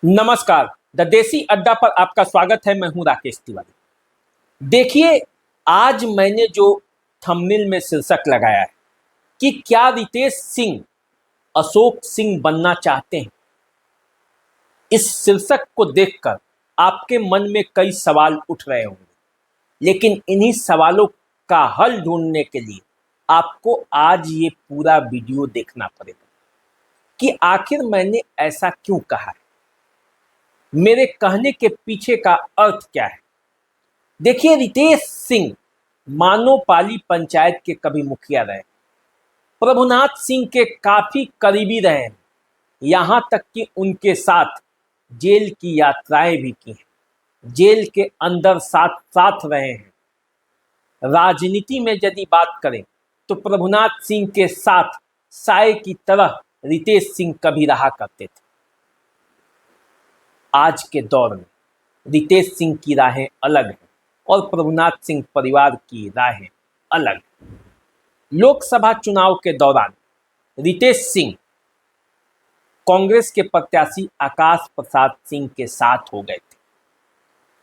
नमस्कार। द देसी अड्डा पर आपका स्वागत है। मैं हूं राकेश तिवारी। देखिए, आज मैंने जो थंबनेल में शीर्षक लगाया है कि क्या रितेश सिंह अशोक सिंह बनना चाहते हैं, इस शीर्षक को देखकर आपके मन में कई सवाल उठ रहे होंगे, लेकिन इन्हीं सवालों का हल ढूंढने के लिए आपको आज ये पूरा वीडियो देखना पड़ेगा कि आखिर मैंने ऐसा क्यों कहा है, मेरे कहने के पीछे का अर्थ क्या है। देखिए, रितेश सिंह मानो पाली पंचायत के कभी मुखिया रहे, प्रभुनाथ सिंह के काफी करीबी रहे हैं, यहां तक कि उनके साथ जेल की यात्राएं भी की हैं, जेल के अंदर साथ साथ रहे हैं। राजनीति में यदि बात करें तो प्रभुनाथ सिंह के साथ साए की तरह रितेश सिंह कभी रहा करते थे। आज के दौर में रितेश सिंह की राहें अलग हैं और प्रभुनाथ सिंह परिवार की राहें अलग हैं। लोकसभा चुनाव के दौरान रितेश सिंह कांग्रेस के प्रत्याशी आकाश प्रसाद सिंह के साथ हो गए थे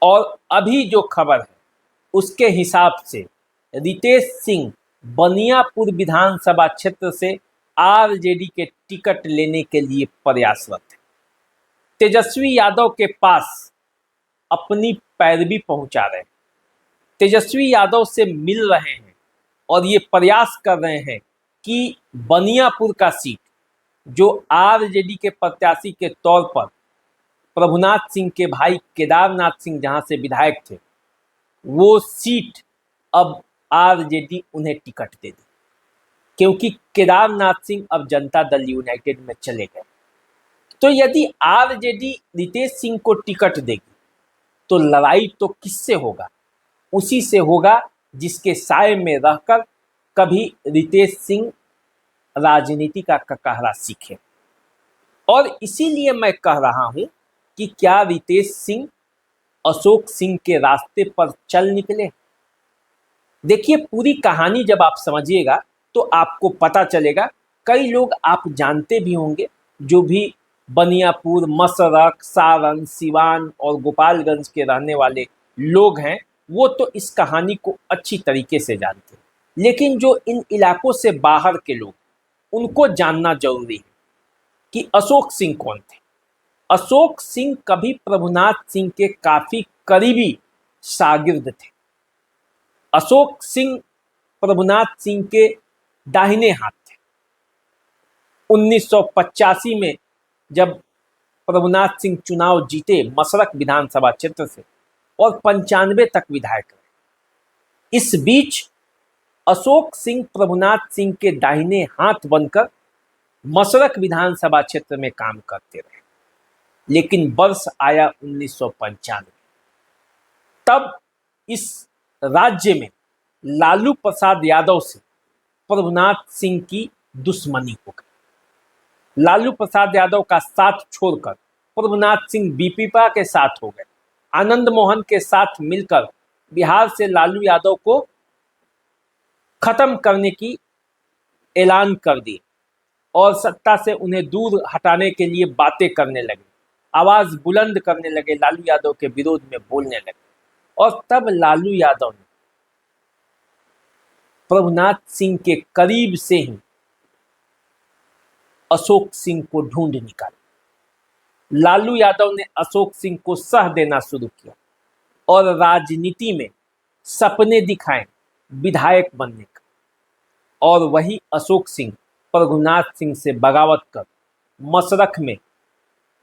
और अभी जो खबर है उसके हिसाब से रितेश सिंह बनियापुर विधानसभा क्षेत्र से आरजेडी के टिकट लेने के लिए प्रयासरत है। तेजस्वी यादव के पास अपनी पैरवी पहुंचा रहे हैं, तेजस्वी यादव से मिल रहे हैं और ये प्रयास कर रहे हैं कि बनियापुर का सीट जो आरजेडी के प्रत्याशी के तौर पर प्रभुनाथ सिंह के भाई केदारनाथ सिंह जहां से विधायक थे, वो सीट अब आरजेडी उन्हें टिकट दे दी, क्योंकि केदारनाथ सिंह अब जनता दल यूनाइटेड में चले गए। तो यदि आरजेडी रितेश सिंह को टिकट देगी तो लड़ाई तो किससे होगा? उसी से होगा जिसके साए में रहकर कभी रितेश सिंह राजनीति का ककहरा सीखे। और इसीलिए मैं कह रहा हूं कि क्या रितेश सिंह अशोक सिंह के रास्ते पर चल निकले। देखिए, पूरी कहानी जब आप समझिएगा तो आपको पता चलेगा। कई लोग आप जानते भी होंगे जो भी बनियापुर, मसरख, सारण, सिवान और गोपालगंज के रहने वाले लोग हैं, वो तो इस कहानी को अच्छी तरीके से जानते हैं, लेकिन जो इन इलाकों से बाहर के लोग, उनको जानना जरूरी है कि अशोक सिंह कौन थे। अशोक सिंह कभी प्रभुनाथ सिंह के काफी करीबी शागिर्द थे। अशोक सिंह प्रभुनाथ सिंह के दाहिने हाथ थे। 1985 में जब प्रभुनाथ सिंह चुनाव जीते मसरख विधानसभा क्षेत्र से और 95 तक विधायक रहे, इस बीच अशोक सिंह प्रभुनाथ सिंह के दाहिने हाथ बनकर मसरख विधानसभा क्षेत्र में काम करते रहे। लेकिन वर्ष आया 1995, तब इस राज्य में लालू प्रसाद यादव से प्रभुनाथ सिंह की दुश्मनी हो गई। लालू प्रसाद यादव का साथ छोड़कर प्रभुनाथ सिंह बीपीपा के साथ हो गए। आनंद मोहन के साथ मिलकर बिहार से लालू यादव को खत्म करने की ऐलान कर दी और सत्ता से उन्हें दूर हटाने के लिए बातें करने लगे, आवाज बुलंद करने लगे, लालू यादव के विरोध में बोलने लगे। और तब लालू यादव ने प्रभुनाथ सिंह के करीब से ही अशोक सिंह को ढूंढ निकाला। लालू यादव ने अशोक सिंह को सह देना शुरू किया और राजनीति में सपने दिखाए विधायक बनने का। और वही अशोक सिंह प्रभुनाथ सिंह से बगावत कर मसरख में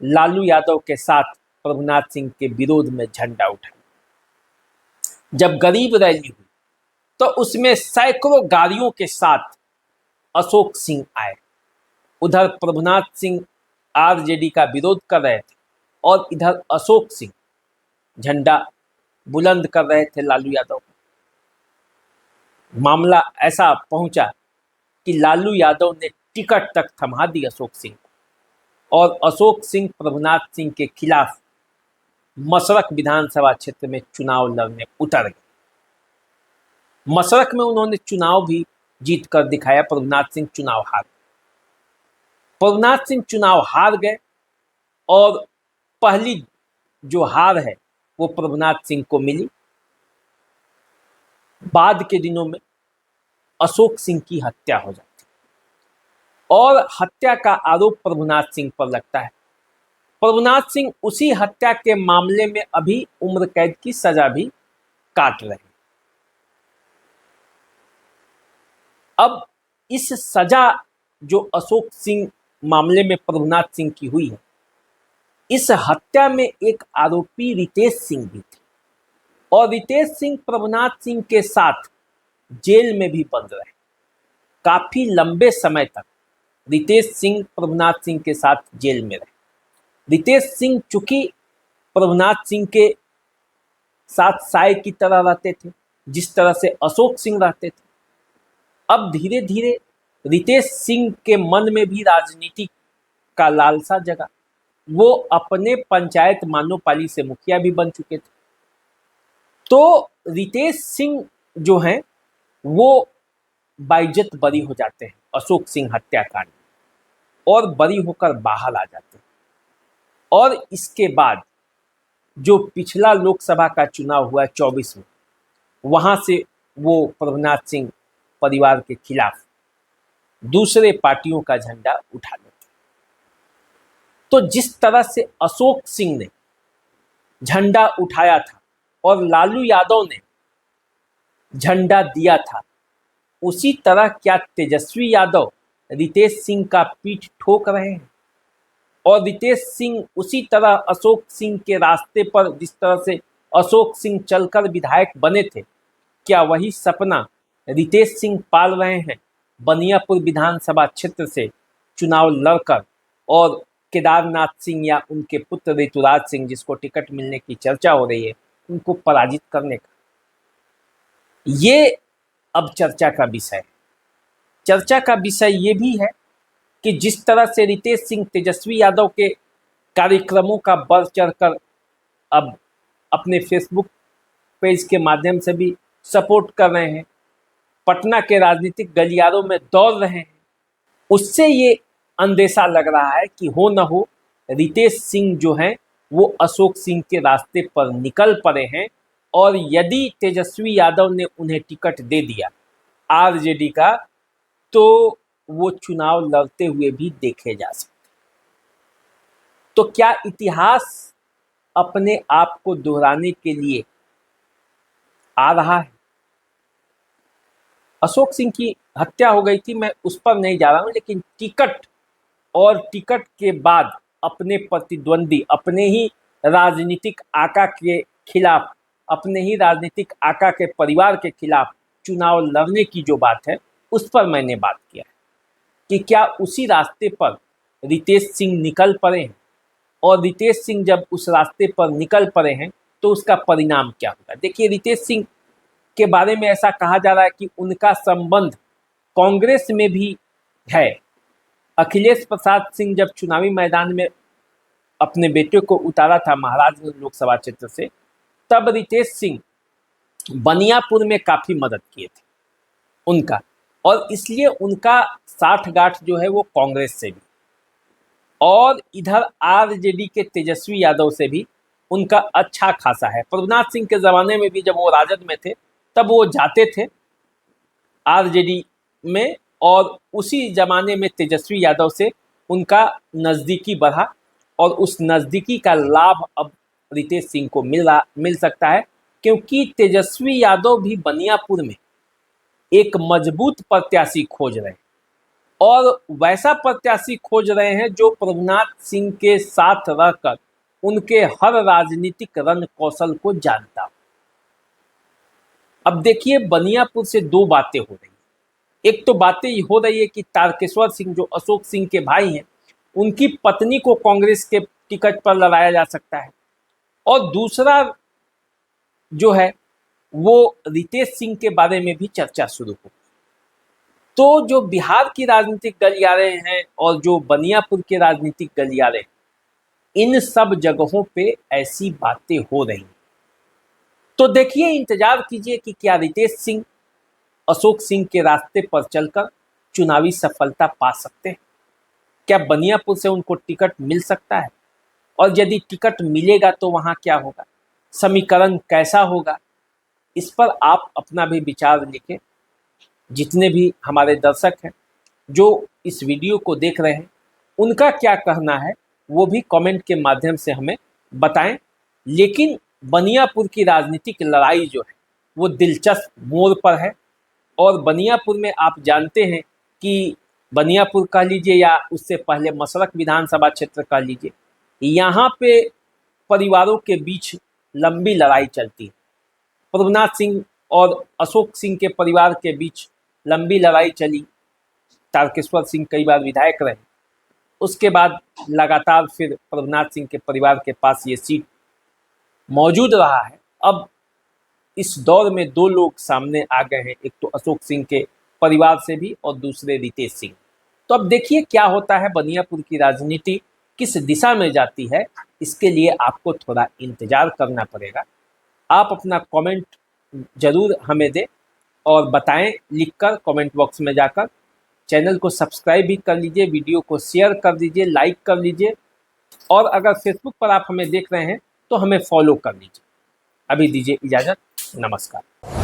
लालू यादव के साथ प्रभुनाथ सिंह के विरोध में झंडा उठाया। जब गरीब रैली हुई तो उसमें सैकड़ों गाड़ियों के साथ अशोक सिंह आए। उधर प्रभुनाथ सिंह आरजेडी का विरोध कर रहे थे और इधर अशोक सिंह झंडा बुलंद कर रहे थे लालू यादव। मामला ऐसा पहुंचा कि लालू यादव ने टिकट तक थमा दी अशोक सिंह को और अशोक सिंह प्रभुनाथ सिंह के खिलाफ मसरख विधानसभा क्षेत्र में चुनाव लड़ने उतर गए। मसरख में उन्होंने चुनाव भी जीत कर दिखाया। प्रभुनाथ सिंह चुनाव हार गए और पहली जो हार है वो प्रभुनाथ सिंह को मिली। बाद के दिनों में अशोक सिंह की हत्या हो जाती और हत्या का आरोप प्रभुनाथ सिंह पर लगता है। प्रभुनाथ सिंह उसी हत्या के मामले में अभी उम्र कैद की सजा भी काट रहे हैं। अब इस सजा जो अशोक सिंह मामले में प्रभुनाथ सिंह की हुई है, इस हत्या में एक आरोपी रितेश सिंह भी थे और रितेश सिंह प्रभुनाथ सिंह के साथ जेल में भी बंद रहे। काफी लंबे समय तक रितेश सिंह प्रभुनाथ सिंह के साथ जेल में रहे। रितेश सिंह चूंकि प्रभुनाथ सिंह के साथ साय की तरह रहते थे, जिस तरह से अशोक सिंह रहते थे, अब धीरे धीरे रितेश सिंह के मन में भी राजनीति का लालसा जगा। वो अपने पंचायत मानोपाली से मुखिया भी बन चुके थे। तो रितेश सिंह जो हैं वो बाइज्जत बरी हो जाते हैं अशोक सिंह हत्याकांड और बरी होकर बाहर आ जाते हैं। और इसके बाद जो पिछला लोकसभा का चुनाव हुआ 24 में, वहां से वो प्रभुनाथ सिंह परिवार के खिलाफ दूसरे पार्टियों का झंडा उठा लेते। तो जिस तरह से अशोक सिंह ने झंडा उठाया था और लालू यादव ने झंडा दिया था, उसी तरह क्या तेजस्वी यादव रितेश सिंह का पीठ ठोक रहे हैं? और रितेश सिंह उसी तरह अशोक सिंह के रास्ते पर जिस तरह से अशोक सिंह चलकर विधायक बने थे, क्या वही सपना रितेश सिंह पाल रहे हैं बनियापुर विधानसभा क्षेत्र से चुनाव लड़कर और केदारनाथ सिंह या उनके पुत्र ऋतुराज सिंह, जिसको टिकट मिलने की चर्चा हो रही है, उनको पराजित करने का? ये अब चर्चा का विषय है। चर्चा का विषय ये भी है कि जिस तरह से रितेश सिंह तेजस्वी यादव के कार्यक्रमों का बढ़ चढ़कर अब अपने फेसबुक पेज के माध्यम से भी सपोर्ट कर रहे हैं, पटना के राजनीतिक गलियारों में दौड़ रहे हैं, उससे ये अंदेशा लग रहा है कि हो न हो रितेश सिंह जो हैं वो अशोक सिंह के रास्ते पर निकल पड़े हैं और यदि तेजस्वी यादव ने उन्हें टिकट दे दिया आरजेडी का, तो वो चुनाव लड़ते हुए भी देखे जा सकते। तो क्या इतिहास अपने आप को दोहराने के लिए आ रहा है? अशोक सिंह की हत्या हो गई थी, मैं उस पर नहीं जा रहा हूं, लेकिन टिकट और टिकट के बाद अपने प्रतिद्वंदी, अपने ही राजनीतिक आका के खिलाफ, अपने ही राजनीतिक आका के परिवार के खिलाफ चुनाव लड़ने की जो बात है, उस पर मैंने बात किया है कि क्या उसी रास्ते पर रितेश सिंह निकल पड़े हैं और रितेश सिंह जब उस रास्ते पर निकल पड़े हैं तो उसका परिणाम क्या होगा। देखिए, रितेश सिंह के बारे में ऐसा कहा जा रहा है कि उनका संबंध कांग्रेस में भी है। अखिलेश प्रसाद सिंह जब चुनावी मैदान में अपने बेटे को उतारा था महाराजगंज लोकसभा क्षेत्र से, तब रितेश सिंह बनियापुर में काफ़ी मदद किए थे उनका, और इसलिए उनका साठगांठ जो है वो कांग्रेस से भी और इधर आरजेडी के तेजस्वी यादव से भी उनका अच्छा खासा है। प्रभुनाथ सिंह के ज़माने में भी जब वो राजद में थे तब वो जाते थे आरजेडी में, और उसी ज़माने में तेजस्वी यादव से उनका नज़दीकी बढ़ा और उस नज़दीकी का लाभ अब रितेश सिंह को मिल सकता है, क्योंकि तेजस्वी यादव भी बनियापुर में एक मजबूत प्रत्याशी खोज रहे हैं और वैसा प्रत्याशी खोज रहे हैं जो प्रभुनाथ सिंह के साथ रहकर उनके हर राजनीतिक रण कौशल को जानता हो। अब देखिए, बनियापुर से दो बातें हो रही हैं। एक तो बातें हो रही है कि तारकेश्वर सिंह जो अशोक सिंह के भाई हैं, उनकी पत्नी को कांग्रेस के टिकट पर लड़ाया जा सकता है, और दूसरा जो है वो रितेश सिंह के बारे में भी चर्चा शुरू हो। तो जो बिहार की राजनीतिक गलियारे हैं और जो बनियापुर के राजनीतिक गलियारे, इन सब जगहों पे ऐसी बातें हो रही हैं। तो देखिए, इंतजार कीजिए कि क्या रितेश सिंह अशोक सिंह के रास्ते पर चलकर चुनावी सफलता पा सकते हैं। क्या बनियापुर से उनको टिकट मिल सकता है? और यदि टिकट मिलेगा तो वहाँ क्या होगा, समीकरण कैसा होगा, इस पर आप अपना भी विचार लिखें। जितने भी हमारे दर्शक हैं जो इस वीडियो को देख रहे हैं, उनका क्या कहना है वो भी कमेंट के माध्यम से हमें बताएं। लेकिन बनियापुर की राजनीतिक लड़ाई जो है वो दिलचस्प मोड़ पर है। और बनियापुर में आप जानते हैं कि बनियापुर कह लीजिए या उससे पहले मसरख विधानसभा क्षेत्र कह लीजिए, यहाँ पे परिवारों के बीच लंबी लड़ाई चलती है। प्रभुनाथ सिंह और अशोक सिंह के परिवार के बीच लंबी लड़ाई चली। तारकेश्वर सिंह कई बार विधायक रहे, उसके बाद लगातार फिर प्रभुनाथ सिंह के परिवार के पास ये सीट मौजूद रहा है। अब इस दौर में दो लोग सामने आ गए हैं, एक तो अशोक सिंह के परिवार से भी और दूसरे रितेश सिंह। तो अब देखिए क्या होता है, बनियापुर की राजनीति किस दिशा में जाती है, इसके लिए आपको थोड़ा इंतजार करना पड़ेगा। आप अपना कमेंट जरूर हमें दें और बताएं लिखकर कमेंट बॉक्स में जाकर। चैनल को सब्सक्राइब भी कर लीजिए, वीडियो को शेयर कर दीजिए, लाइक कर लीजिए और अगर फेसबुक पर आप हमें देख रहे हैं तो हमें फॉलो कर लीजिए। अभी दीजिए इजाज़त, नमस्कार।